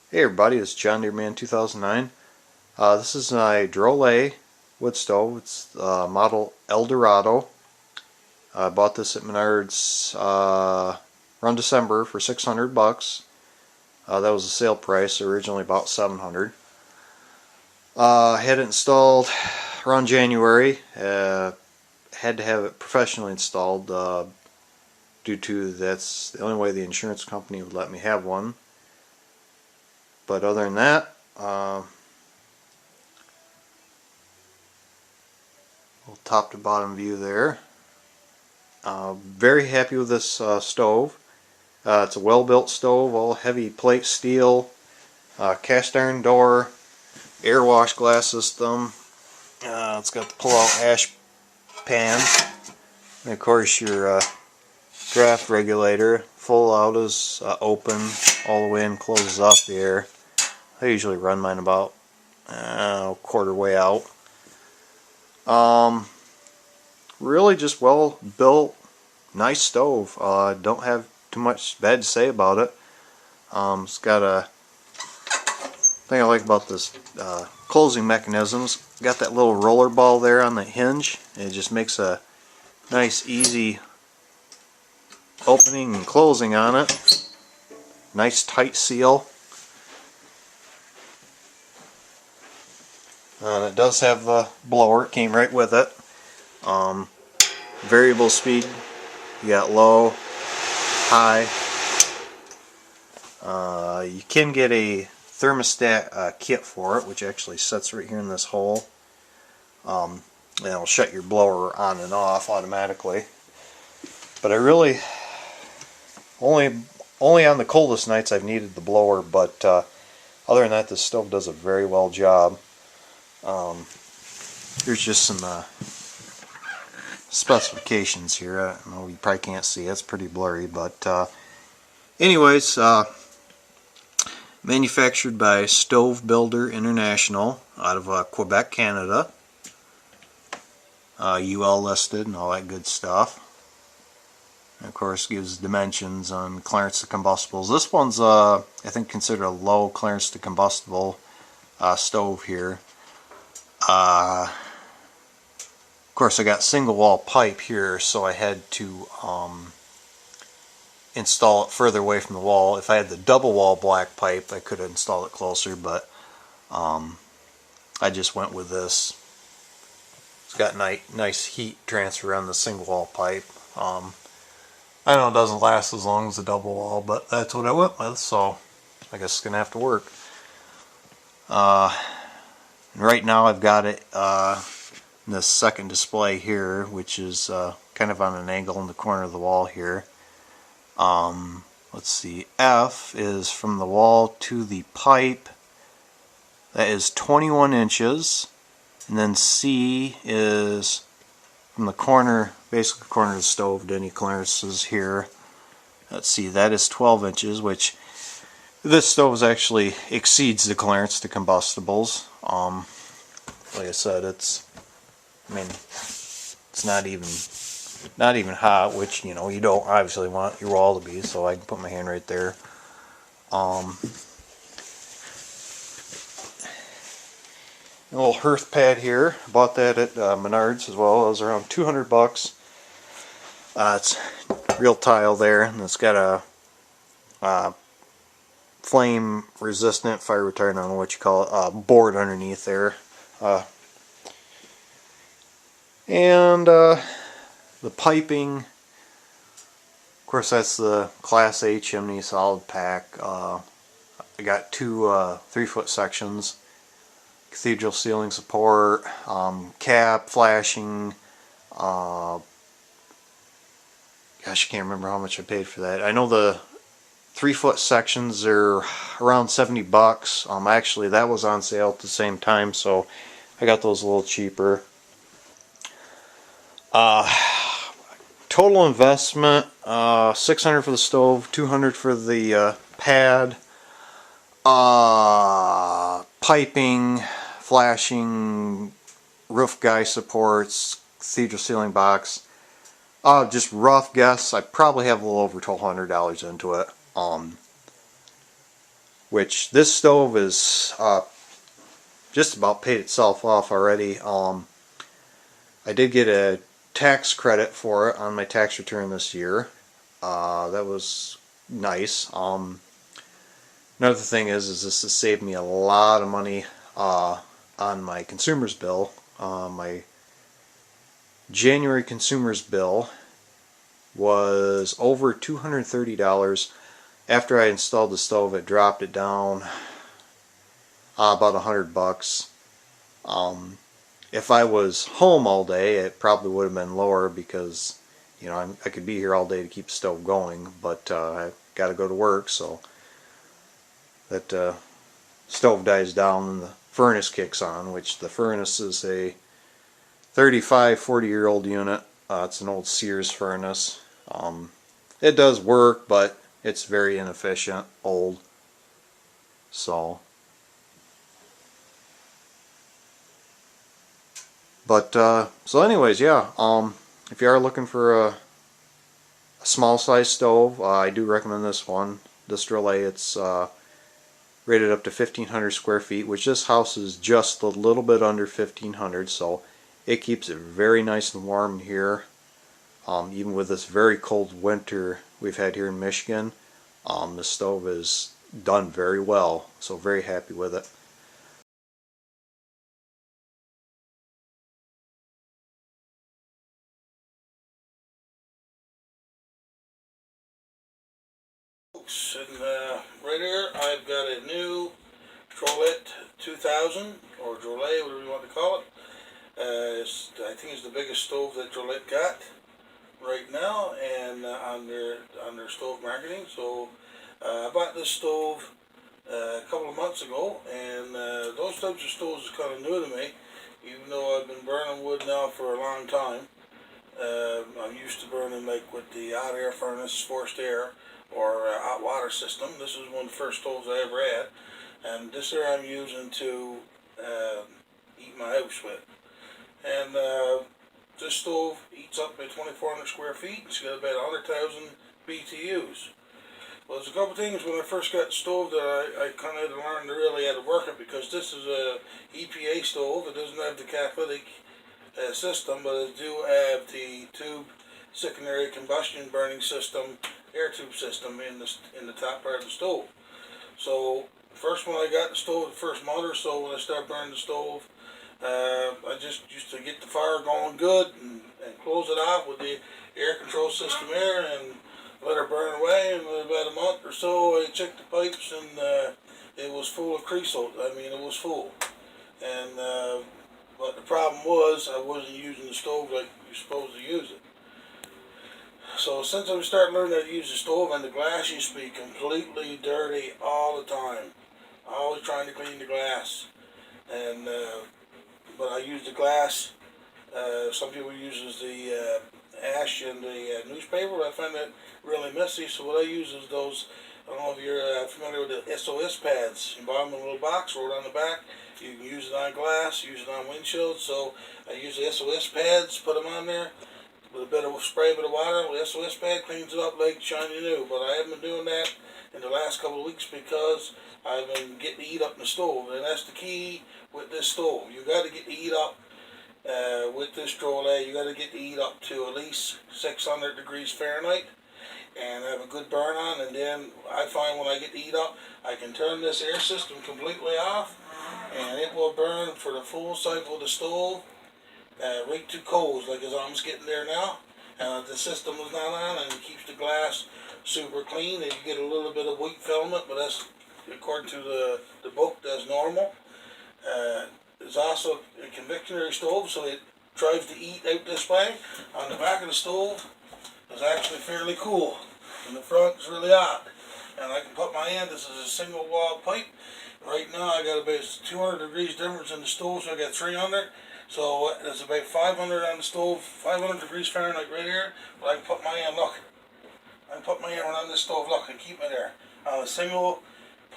Hey everybody, it's John Deere Man 2009. This is my Drolet wood stove. It's model Eldorado. I bought this at Menards around December for $600. That was the sale price, originally about $700. Had it installed around January. Had to have it professionally installed due to that's the only way the insurance company would let me have one. But other than that, little top to bottom view there. Very happy with this stove. It's a well-built stove, all heavy plate steel, cast iron door, air wash glass system. It's got the pull-out ash pan, and of course your draft regulator. Full out is open all the way in, closes off the air. I usually run mine about quarter way out. Really just well built, nice stove. Don't have too much bad to say about it. It's got a thing I like about this closing mechanisms. Got that little roller ball there on the hinge. It just makes a nice easy opening and closing on it. Nice tight seal. And it does have the blower. It came right with it. Variable speed. You got low, high. You can get a thermostat kit for it, which actually sits right here in this hole. And it'll shut your blower on and off automatically. But I really only on the coldest nights I've needed the blower. But other than that, this stove does a very well job. Here's just some specifications here. I know you probably can't see it. It's pretty blurry, but anyways, manufactured by Stove Builder International out of Quebec, Canada. UL listed and all that good stuff. And of course, gives dimensions on clearance to combustibles. This one's I think considered a low clearance to combustible stove here. Of course, I got single wall pipe here, so I had to install it further away from the wall. If I had the double wall black pipe, I could have installed it closer, but I just went with this. It's got nice heat transfer on the single wall pipe. I know it doesn't last as long as the double wall, but that's what I went with, so I guess it's going to have to work. Right now I've got it in this second display here, which is kind of on an angle in the corner of the wall here. Let's see, F is from the wall to the pipe. That is 21 inches. And then C is from the corner, basically the corner of the stove to any clearances here. Let's see, that is 12 inches, which this stove actually exceeds the clearance to combustibles. Like I said, it's not even hot, which you don't obviously want your wall to be, so I can put my hand right there. A little hearth pad here. Bought that at Menards as well. It was around $200. It's real tile there, and it's got a flame resistant, fire retardant, I don't know what you call it, board underneath there. And the piping, of course, that's the Class A chimney solid pack. I got two 3-foot sections, cathedral ceiling support, cap, flashing. Gosh, I can't remember how much I paid for that. I know the 3-foot sections are around $70. Actually, that was on sale at the same time, so I got those a little cheaper. Total investment, $600 for the stove, $200 for the pad, piping, flashing, roof guy supports, cathedral ceiling box. Just rough guess, I probably have a little over $1,200 into it. which this stove is just about paid itself off already. I did get a tax credit for it on my tax return this year. That was nice. Another thing is this has saved me a lot of money on my consumer's bill. My January consumer's bill was over $230. After I installed the stove, it dropped it down about $100. If I was home all day, it probably would have been lower because, you know, I could be here all day to keep the stove going, but I got to go to work, so that stove dies down and the furnace kicks on, which the furnace is a 40-year-old unit. It's an old Sears furnace. It does work, but it's very inefficient, old. So, but so anyways, yeah. If you are looking for a small size stove, I do recommend this one. This Drolet. It's rated up to 1,500 square feet, which this house is just a little bit under 1,500, so it keeps it very nice and warm here. Even with this very cold winter we've had here in Michigan, the stove is done very well, so very happy with it. And right here I've got a new Drolet 2000 or Drolet, whatever you want to call it. I think it's the biggest stove that Drolet got right now, and on their stove marketing. So I bought this stove a couple of months ago, and those types of stoves is kind of new to me, even though I've been burning wood now for a long time. I'm used to burning like with the hot air furnace, forced air, or hot water system. This is one of the first stoves I ever had, and this here I'm using to heat my house with. And this stove eats up at 2,400 square feet. It's got about 100,000 BTUs. Well, there's a couple things when I first got the stove that I kind of had to learn to really how to work it, because this is a EPA stove. It doesn't have the catalytic system, but it do have the tube secondary combustion burning system, air tube system in the top part of the stove. So first when I got the stove, the first month or so when I started burning the stove, I just used to get the fire going good and close it off with the air control system there and let her burn away. And in about a month or so I checked the pipes, and it was full of creosote. I mean, it was full. And but the problem was I wasn't using the stove like you're supposed to use it. So since I started learning how to use the stove, and the glass used to be completely dirty all the time. Always trying to clean the glass. And but I use the glass. Some people use the ash and the newspaper. I find that really messy. So what I use is those. I don't know if you're familiar with the SOS pads. You buy them in a little box, roll it on the back. You can use it on glass, use it on windshields. So I use the SOS pads, put them on there with a bit of spray, a bit of water. The SOS pad cleans it up like shiny new. But I haven't been doing that in the last couple of weeks because I've been getting the heat up in the stove, and that's the key with this stove. You got to get the heat up with this Drolet. You got to get the heat up to at least 600 degrees Fahrenheit and have a good burn on. And then I find when I get the heat up, I can turn this air system completely off, and it will burn for the full cycle of the stove right to coals, like as I'm getting there now. And the system is not on, and it keeps the glass super clean. And you get a little bit of white filament, but that's according to the book, that's normal. There's also a convectionary stove, so it drives the heat out this way. On the back of the stove is actually fairly cool, and the front is really hot. And I can put my hand. This is a single wall pipe. Right now I got about 200 degrees difference in the stove, so I got 300. So it's about 500 on the stove, 500 degrees Fahrenheit right here. But I can put my hand, look. I can put my hand on this stove, look, and keep it there on a single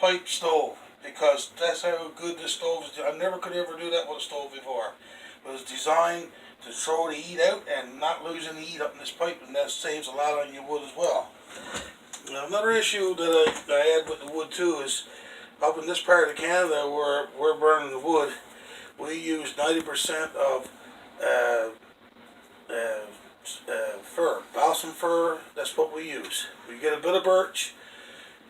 pipe stove, because that's how good this stove is. I never could ever do that with a stove before. It was designed to throw the heat out and not losing the heat up in this pipe, and that saves a lot on your wood as well. Now, another issue that I had with the wood too is up in this part of Canada where we're burning the wood, we use 90% of uh, fir, balsam fir. That's what we use. We get a bit of birch,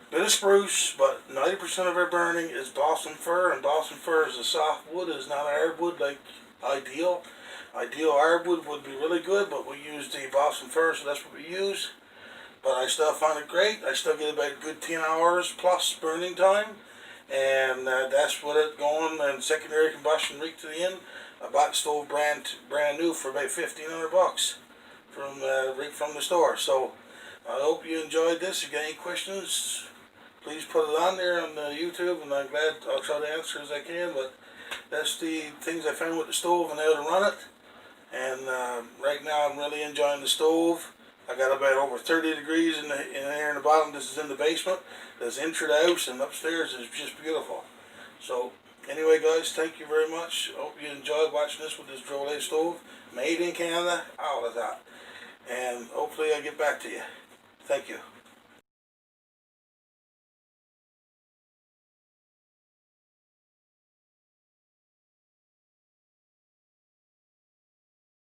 bit of spruce, but 90% of our burning is balsam fir, and balsam fir is a soft wood. It is not a hardwood like ideal. Ideal hardwood would be really good, but we use the balsam fir, so that's what we use. But I still find it great. I still get about a good 10 hours plus burning time, and that's with it going and secondary combustion right to the end. I bought the stove brand new for about $1,500 from right from the store. So I hope you enjoyed this. If you got any questions, please put it on there on YouTube, and I'm glad I'll try to answer as I can. But that's the things I found with the stove and how to run it. And right now I'm really enjoying the stove. I got about over 30 degrees in there in the bottom. This is in the basement. This into the house, and upstairs is just beautiful. So anyway, guys, thank you very much. Hope you enjoyed watching this with this Drolet stove, made in Canada, all of that. And hopefully I get back to you. Thank you.